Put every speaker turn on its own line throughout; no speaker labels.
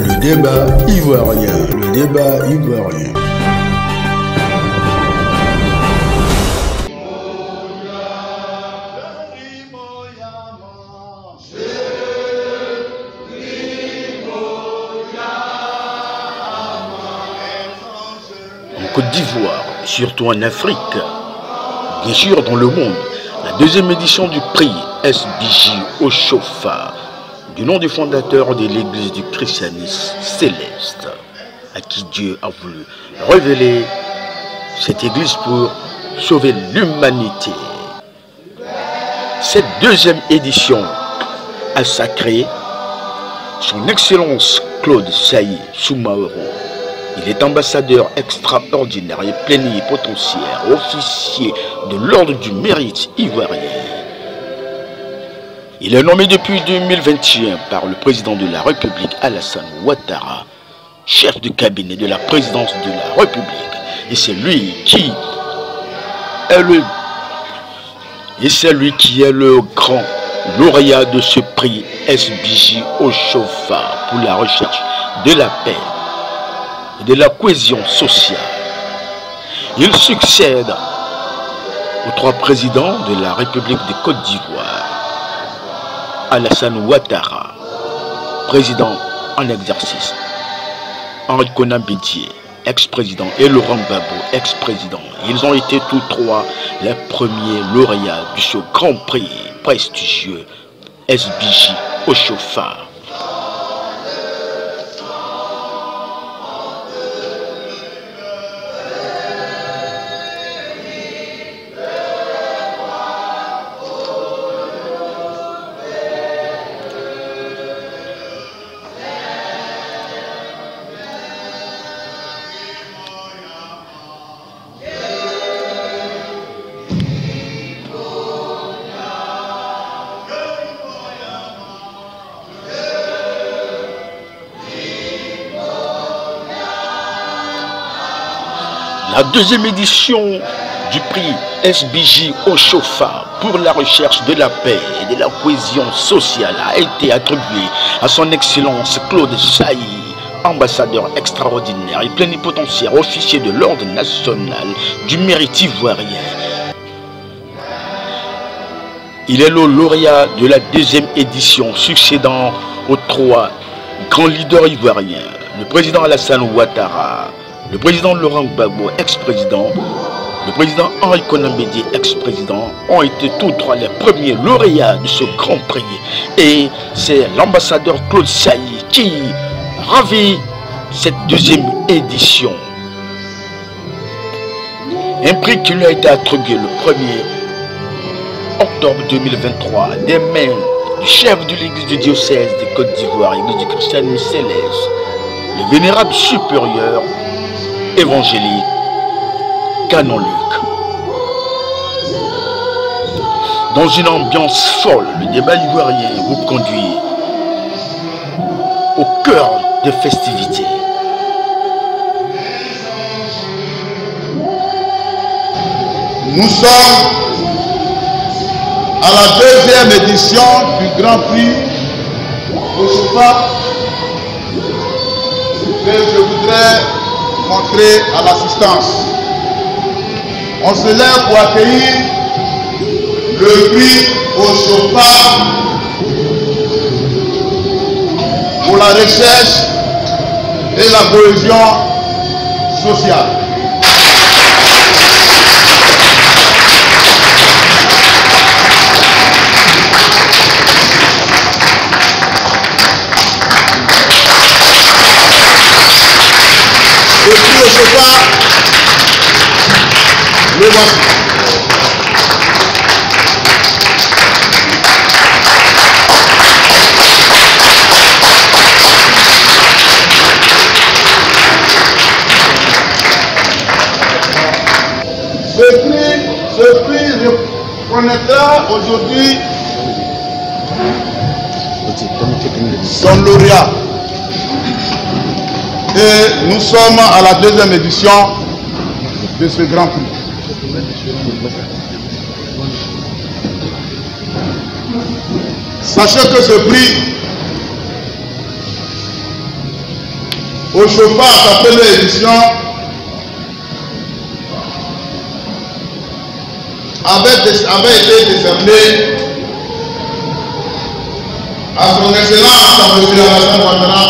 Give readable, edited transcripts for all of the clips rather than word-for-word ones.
Le débat ivoirien, le débat ivoirien.
En Côte d'Ivoire, surtout en Afrique, bien sûr dans le monde, la deuxième édition du prix SBJ Oshofa, du nom du fondateur de l'église du christianisme céleste, à qui Dieu a voulu révéler cette église pour sauver l'humanité. Cette deuxième édition a sacré son Excellence Claude Saï Soumaoro. Il est ambassadeur extraordinaire et plénipotentiaire, officier de l'ordre du mérite ivoirien. Il est nommé depuis 2021 par le président de la République Alassane Ouattara, chef de cabinet de la présidence de la République. Et c'est lui qui est le grand lauréat de ce prix SBJ Oshofa pour la recherche de la paix et de la cohésion sociale. Il succède aux trois présidents de la République de Côte d'Ivoire: Alassane Ouattara, président en exercice, Henri Konan Bédié, ex-président, et Laurent Gbagbo, ex-président. Ils ont été tous trois les premiers lauréats de ce grand prix prestigieux SBJ Oshofa. La deuxième édition du prix SBJ Oshofa pour la recherche de la paix et de la cohésion sociale a été attribuée à son Excellence Claude Saï, ambassadeur extraordinaire et plénipotentiaire, officier de l'ordre national du mérite ivoirien. Il est le lauréat de la deuxième édition, succédant aux trois grands leaders ivoiriens: le président Alassane Ouattara, le président Laurent Gbagbo, ex-président, le président Henri Konan Bédié, ex-président, ont été tous trois les premiers lauréats de ce grand prix. Et c'est l'ambassadeur Claude Saï qui ravit cette deuxième édition. Un prix qui lui a été attribué le 1er octobre 2023 des mains du chef de l'église du diocèse de Côte d'Ivoire, l'église du christianisme céleste, le vénérable supérieur évangélique Canon Luc. Dans une ambiance folle, le débat ivoirien vous conduit au cœur des festivités.
Nous sommes à la deuxième édition du Grand Prix Oshofa que je voudrais montrer à l'assistance. On se lève pour accueillir le prix Oshofa pour la recherche et la cohésion sociale. Le prix Oshofa, le voici. Ce prix reconnaîtra aujourd'hui son lauréat. Et nous sommes à la deuxième édition de ce Grand Prix. Sachez que ce prix Au Chauffard, sa première édition, avait été décerné à son Excellence, à M. Alassane Ouattara,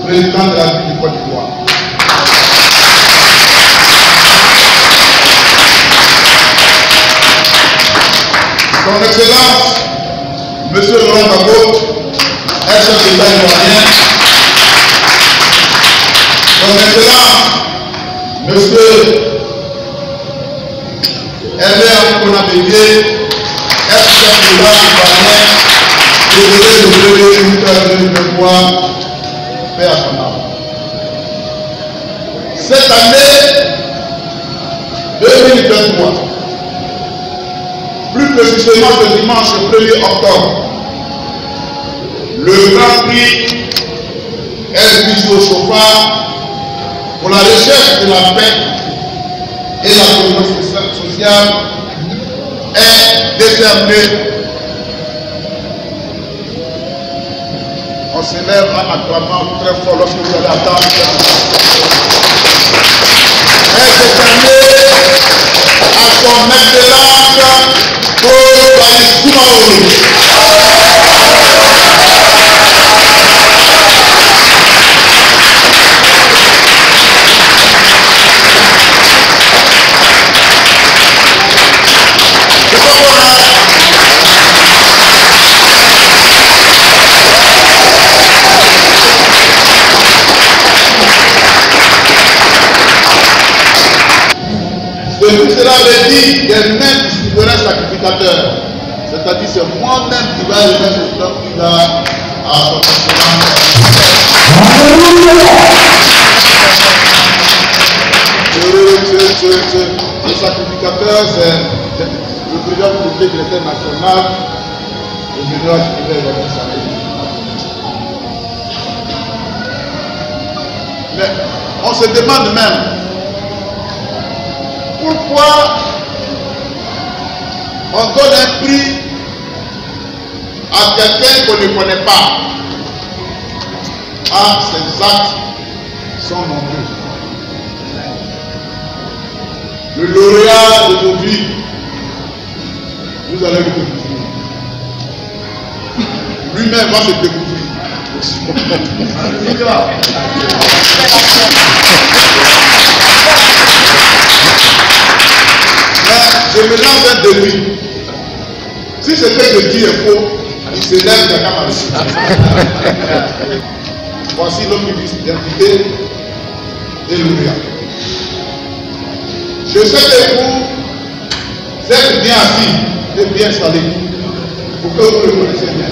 président de la République du Côte d'Ivoire. Son Excellence, M. Laurent Gbagbo, chef d'État ivoirien. Son Excellence, M. Herbert Konabédié, chef d'État ivoirien, désolé de devoir faire son âme. Cette année 2023, plus précisément ce dimanche 1er octobre, le Grand Prix SBJ au Chauffard pour la recherche de la paix et la cohésion sociale est décerné. On s'élève en acclamant très fort lorsque vous allez attendre. Est décerné à son Excellence Paul Paris Soumaoro. Tout cela veut dire des mêmes distribueraient sacrificateurs. C'est-à-dire c'est moi-même qui va remettre ce temps qui va à son ce sacrificateur, c'est le président du comité directeur national, le général Gilbert Robinson. Mais on se demande même pourquoi on donne un prix à quelqu'un qu'on ne connaît pas. Ah, ces actes sont nombreux. Le lauréat d'aujourd'hui, vous allez le découvrir. Lui-même va se découvrir. Je me lance un défi. Si ce que je dis est faux, il se lève de la caméra. Voici l'homme qui dit s'identifier et lauréat. Je sais que vous êtes bien assis et bien installés pour que vous le connaissiez bien.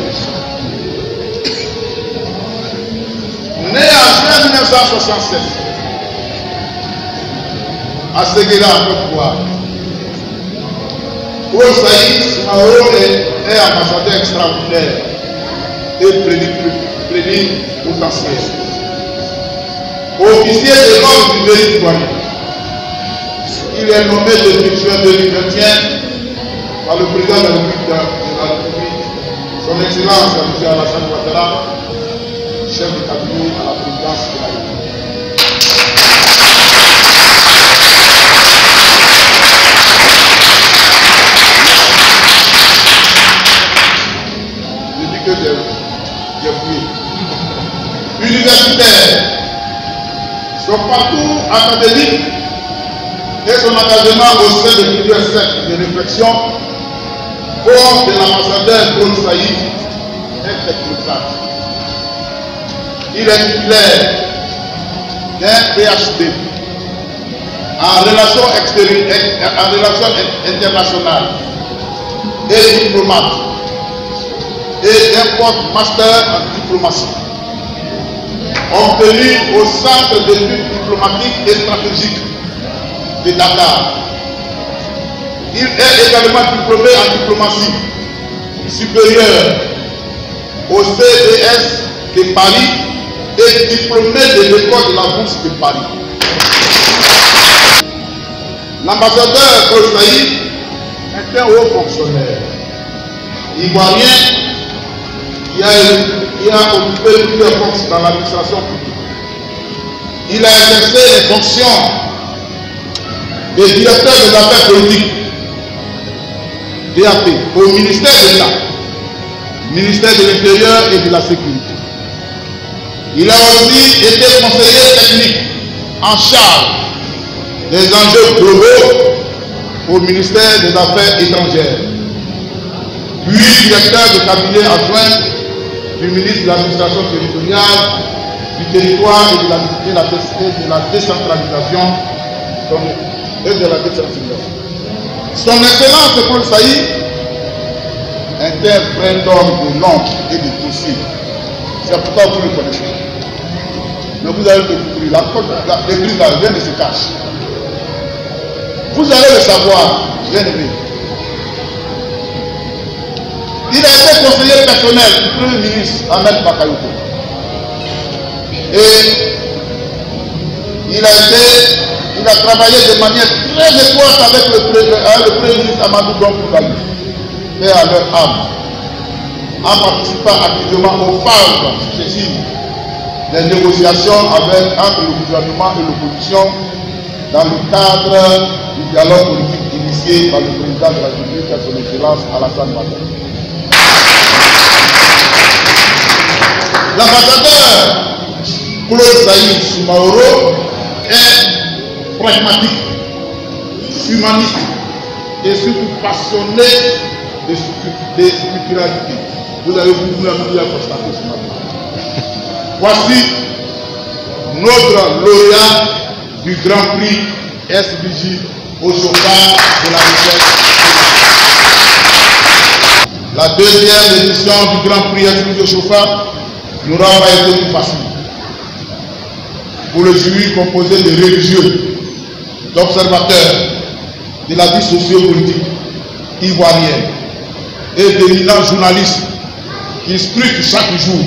Né en juin 1967 à Séguéla, en Côte d'Ivoire, Paul Saïd Soumaoro est ambassadeur extraordinaire et plénipotentiaire. Officier de l'ordre du mérite ivoirien. Il est nommé depuis juin 2021 par le président de la République, son Excellence M. Alassane Ouattara, chef de cabinet à la présidence de la République. Universitaire, son parcours académique et son engagement au sein de plusieurs cercles de réflexion font de l'ambassadeur Paul Saïd un technocrate. Il est titulaire d'un PhD en relations internationales et diplomate et d'un post-master en diplomatie obtenu au Centre d'études diplomatiques et stratégiques de Dakar. Il est également diplômé en diplomatie supérieure au CDS de Paris et diplômé de l'école de la Bourse de Paris. L'ambassadeur Paul Saïd est un haut fonctionnaire ivoirien qui a occupé plusieurs postes dans l'administration publique. il a exercé les fonctions de directeur des affaires politiques, DAP, au ministère de l'État, ministère de l'Intérieur et de la Sécurité. Il a aussi été conseiller technique en charge des enjeux globaux au ministère des Affaires étrangères, puis directeur de cabinet adjoint du ministre de l'administration territoriale, du territoire et de la décentralisation. Son Excellence Paul Saïd était un vrai homme de nom et de dossier. C'est pourquoi vous le connaissez. Mais vous allez le découvrir. L'église là, rien ne se cache. Vous allez le savoir, bien aimé. Il a été conseiller personnel du Premier ministre Ahmed Bakayoko. Et il a travaillé de manière très étroite avec le Premier ministre Amadou Don, mais à leur âme, en participant activement aux phases successives des négociations entre le gouvernement et l'opposition dans le cadre du dialogue politique initié par le président de la République, son Excellence Alassane Ouattara. L'ambassadeur Claude Saïd Soumaoro est pragmatique, humaniste et surtout passionné de spiritualité. Vous avez voulu la constater ce matin. Voici notre lauréat du Grand Prix SBJ au chauffage de la recherche. La deuxième édition du Grand Prix SBJ au chauffage n'aura pas été plus facile. Pour le jury composé de religieux, d'observateurs de la vie socio-politique ivoirienne et d'éminents journalistes qui scrutent chaque jour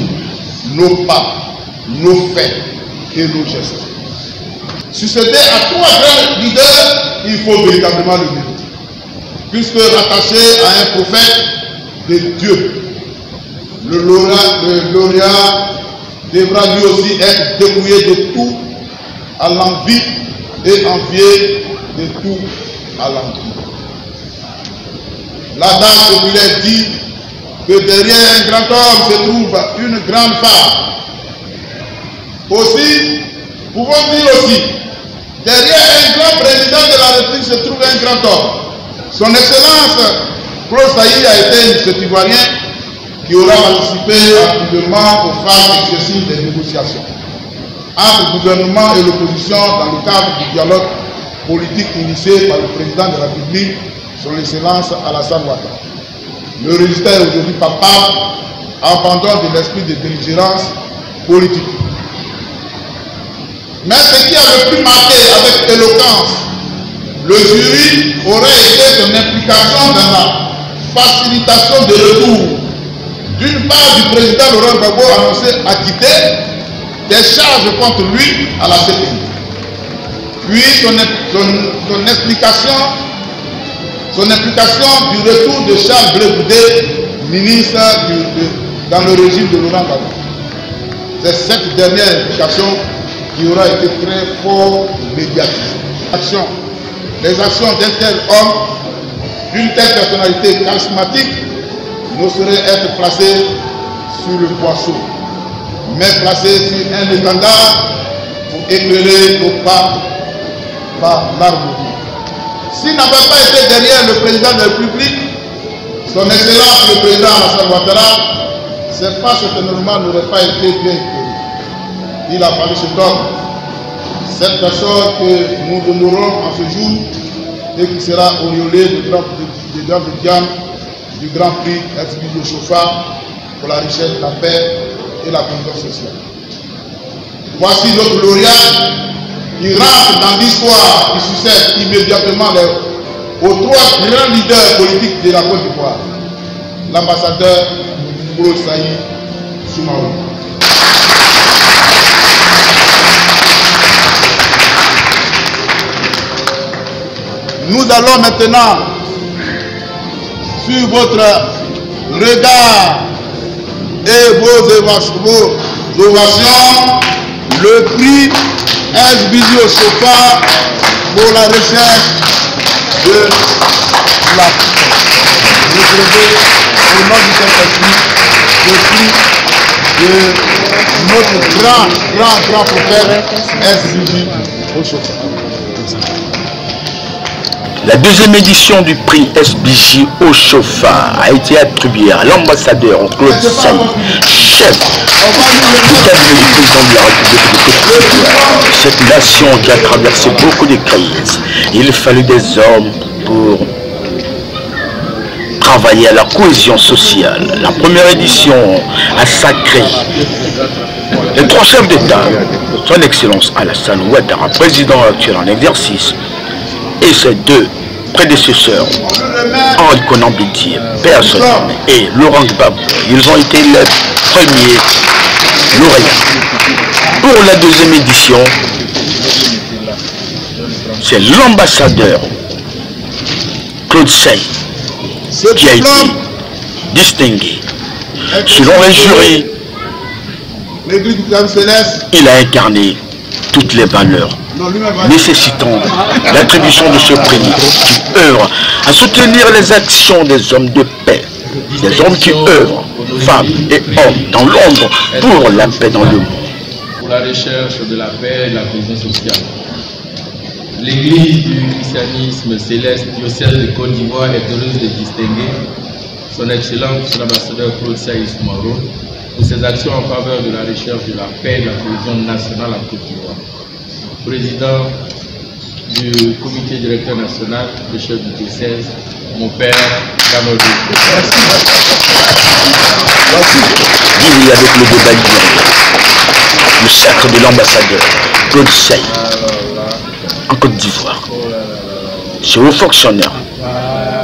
nos pas, nos faits et nos gestes. Succéder à trois grands leaders, il faut véritablement le mériter. Puisque rattaché à un prophète de Dieu, le lauréat devra lui aussi être dépouillé de tout à l'envie et envié de tout à l'envie. La dame populaire dit que derrière un grand homme se trouve une grande femme. Aussi, pouvons dire aussi, derrière un grand président de la République se trouve un grand homme. Son Excellence Claude Saïd a été cet Ivoirien qui aura participé activement aux phases successives des négociations entre le gouvernement et l'opposition dans le cadre du dialogue politique initié par le président de la République, son Excellence Alassane Ouattara. Le résultat est aujourd'hui palpable, abandon de l'esprit de belligérance politique. Mais ce qui a le plus marqué avec éloquence le jury aurait été son implication dans la facilitation de retour d'une part du président Laurent Gbagbo annoncé acquitté des charges contre lui à la CPI. Puis son implication du retour de Charles Blé Goudé, ministre dans le régime de Laurent Gbagbo. C'est cette dernière implication qui aura été très fort médiatisée. Les actions d'un tel homme, d'une telle personnalité charismatique, ne sauraient être placées sur le poisson, mais placées sur un étendard pour éclairer au pas par l'harmonie. S'il n'avait pas été derrière le président de la République, son Excellence le président Alassane Ouattara, ses pas certainement n'auraient pas été bien éclairées. Il a fallu cet homme, cette personne que nous honorons en ce jour et qui sera auréolée de Dame de Diane du Grand Prix SBJ au chauffage pour la richesse, la paix et la confiance sociale. Voici notre lauréat qui rentre dans l'histoire qui succède immédiatement aux trois grands leaders politiques de la Côte d'Ivoire, l'ambassadeur Claude Saïd Soumaoro. Nous allons maintenant, sur votre regard et vos ovations, le prix SBJ au chauffard pour la recherche de la retrouvée au nom du Saint-Esprit, le prix de notre grand prophète SBJ au chauffard.
La deuxième édition du prix SBJ au chauffard a été attribuée à l'ambassadeur Claude Saï, chef du cabinet du président de la République de Côte d'Ivoire. Cette nation qui a traversé beaucoup de crises, il fallut des hommes pour travailler à la cohésion sociale. La première édition a sacré les trois chefs d'État, son Excellence Alassane Ouattara, président actuel en exercice, et ses deux prédécesseurs, Henri Konan Bédié, Père Sodom, et Laurent Gbagbo. Ils ont été les premiers lauréats. Pour la deuxième édition, c'est l'ambassadeur Claude Saï qui a été distingué. Selon les jurys, il a incarné toutes les valeurs nécessitant l'attribution de ce prix qui œuvre à soutenir les actions des hommes de paix, des hommes qui œuvrent, femmes et hommes, dans l'ombre pour la paix dans le monde.
Pour la recherche de la paix et de la cohésion sociale. L'Église du christianisme céleste diocèse de Côte d'Ivoire est heureuse de distinguer son Excellence l'ambassadeur Claude Saï Soumaoro pour ses actions en faveur de la recherche de la paix et de la cohésion nationale en Côte d'Ivoire. Président du comité directeur national, le chef du diocèse, mon père Kamodou.
Vivre avec le débat ivoirien, le sacre de l'ambassadeur Claude Saï en Côte d'Ivoire. Ce haut fonctionnaire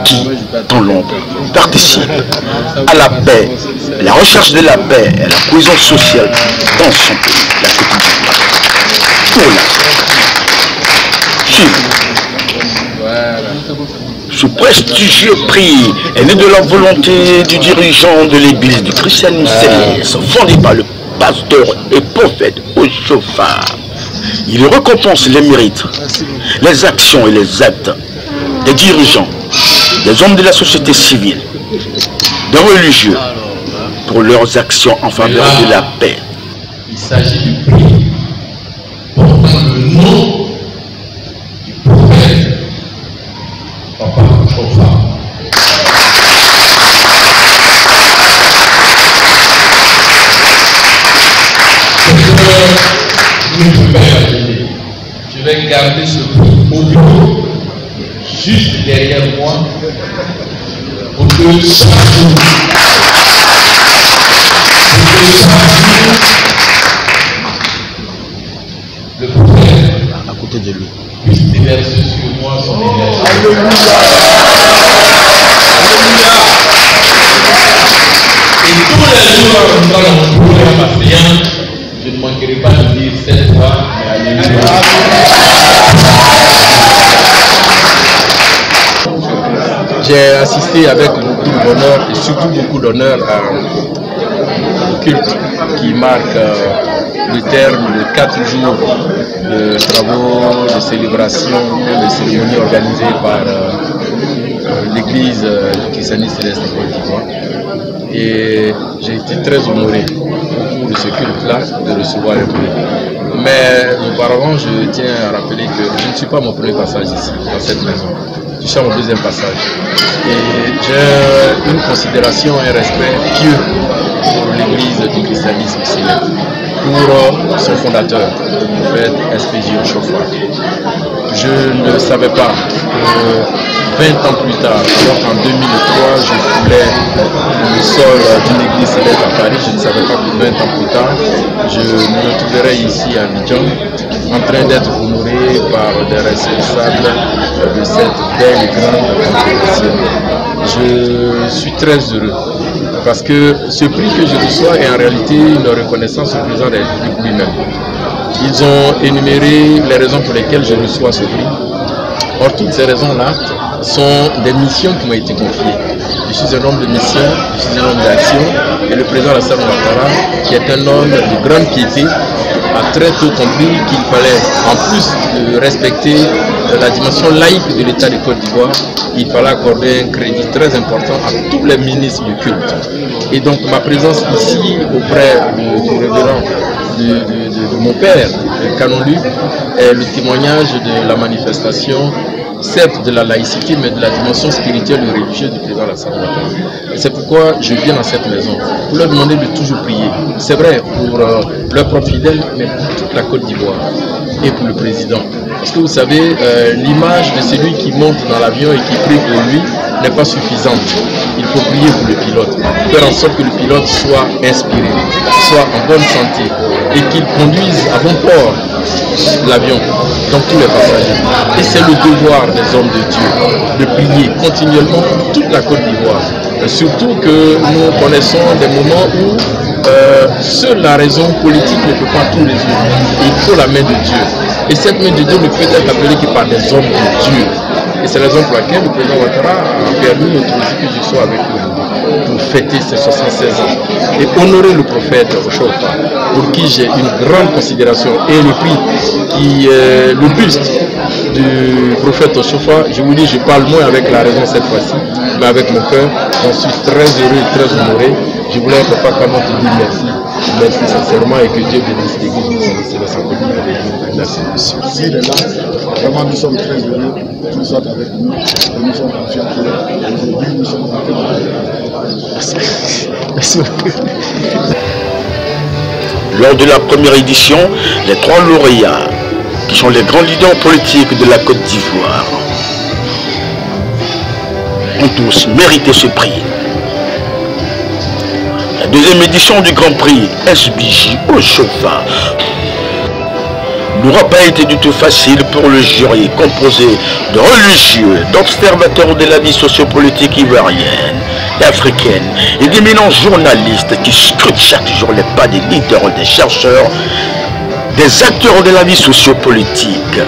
qui, dans l'ombre, participe à la paix, la recherche de la paix et la cohésion sociale dans son pays, la Côte d'Ivoire. Pour ce prestigieux prix est né de la volonté du dirigeant de l'église du christianisme céleste, fondé par le pasteur et prophète au chauffard. Il récompense les mérites, les actions et les actes des dirigeants, des hommes de la société civile, des religieux, pour leurs actions en faveur de la paix.
Il s'agit du prix portant le nom du prophète Papa Chauffard. Je vais garder ce prix au bureau, juste derrière moi, pour que chaque jour, le prophète
à côté de lui
puisse déverser sur moi son énergie. Et tous les jours, dans mon programme asséant, je ne manquerai pas de dire cette fois, mais alléluia.
J'ai assisté avec beaucoup de bonheur et surtout beaucoup d'honneur au culte qui marque le terme de 4 jours de travaux, de célébrations et de cérémonies organisées par l'église du christianisme céleste de Côte d'Ivoire. Et j'ai été très honoré au cours de ce culte-là de recevoir un prix. Mais auparavant, je tiens à rappeler que je ne suis pas mon premier passage ici, dans cette maison. Je suis à mon deuxième passage. Et j'ai une considération et un respect pieux pour l'église du christianisme céleste, pour son fondateur, le prophète SBJ au chauffard. Je ne savais pas que 20 ans plus tard, alors qu'en 2003, je foulais le sol d'une église céleste à Paris, je ne savais pas que 20 ans plus tard, je me retrouverais ici à Abidjan, en train d'être honoré par des responsables de cette belle et grande congrégation. Je suis très heureux parce que ce prix que je reçois est en réalité une reconnaissance au président de la République lui-même. Ils ont énuméré les raisons pour lesquelles je reçois ce prix. Or, toutes ces raisons-là sont des missions qui m'ont été confiées. Je suis un homme de mission, je suis un homme d'action, et le président Alassane Ouattara, qui est un homme de grande piété, a très tôt compris qu'il fallait, en plus de respecter la dimension laïque de l'État de Côte d'Ivoire, il fallait accorder un crédit très important à tous les ministres du culte. Et donc ma présence ici auprès du révérend de mon père, Kanonlu, est le témoignage de la manifestation, certes de la laïcité, mais de la dimension spirituelle et religieuse du président Alassane Ouattara. Et c'est pourquoi je viens dans cette maison, pour leur demander de toujours prier. C'est vrai pour leurs propres fidèles, mais pour toute la Côte d'Ivoire et pour le président. Parce que vous savez, l'image de celui qui monte dans l'avion et qui prie pour lui n'est pas suffisante. Il faut prier pour le pilote, faire en sorte que le pilote soit inspiré, soit en bonne santé et qu'il conduise à bon port l'avion, donc tous les passagers. Et c'est le devoir des hommes de Dieu de prier continuellement pour toute la Côte d'Ivoire. Surtout que nous connaissons des moments où seule la raison politique ne peut pas tout résoudre. Il faut la main de Dieu. Et cette main de Dieu ne peut être appelée que par des hommes de Dieu. Et c'est la raison pour laquelle le président Ouattara a permis aujourd'hui que je sois avec lui pour fêter ses 76 ans et honorer le prophète Oshofa, pour qui j'ai une grande considération. Et le prix, le buste du prophète Oshofa, je vous dis, je parle moins avec la raison cette fois-ci, mais avec mon cœur. J'en suis très heureux et très honoré. Je voulais Papa Kama te dire merci. Merci sincèrement et que Dieu bénisse l'église de sa Côte d'Ivoire. Merci, monsieur.
S'il est là, vraiment nous sommes très heureux qu'il soit avec nous et nous sommes confiants qu'aujourd'hui nous sommes en train de...
Merci.
Lors de la première édition, les 3 lauréats, qui sont les grands leaders politiques de la Côte d'Ivoire, ont tous mérité ce prix. La deuxième édition du Grand Prix SBJ Oshofa n'aura pas été du tout facile pour le jury, composé de religieux, d'observateurs de la vie sociopolitique ivoirienne et africaine et d'éminents journalistes qui scrutent chaque jour les pas des leaders, des chercheurs, des acteurs de la vie sociopolitique.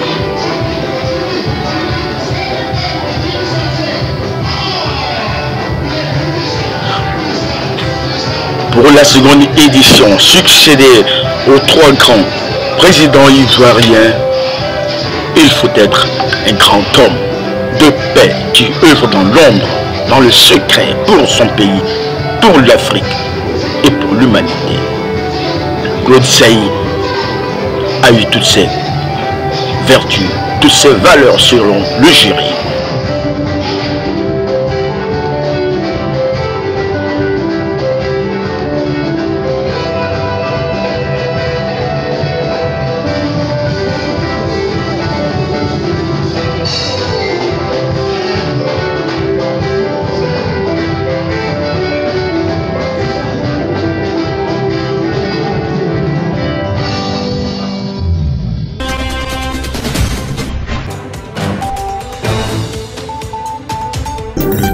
Pour la seconde édition, succédée aux 3 grands présidents ivoiriens, il faut être un grand homme de paix qui œuvre dans l'ombre, dans le secret, pour son pays, pour l'Afrique et pour l'humanité. Claude Saï a eu toutes ces vertus, toutes ces valeurs selon le jury.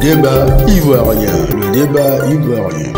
Le débat ivoirien, le débat ivoirien.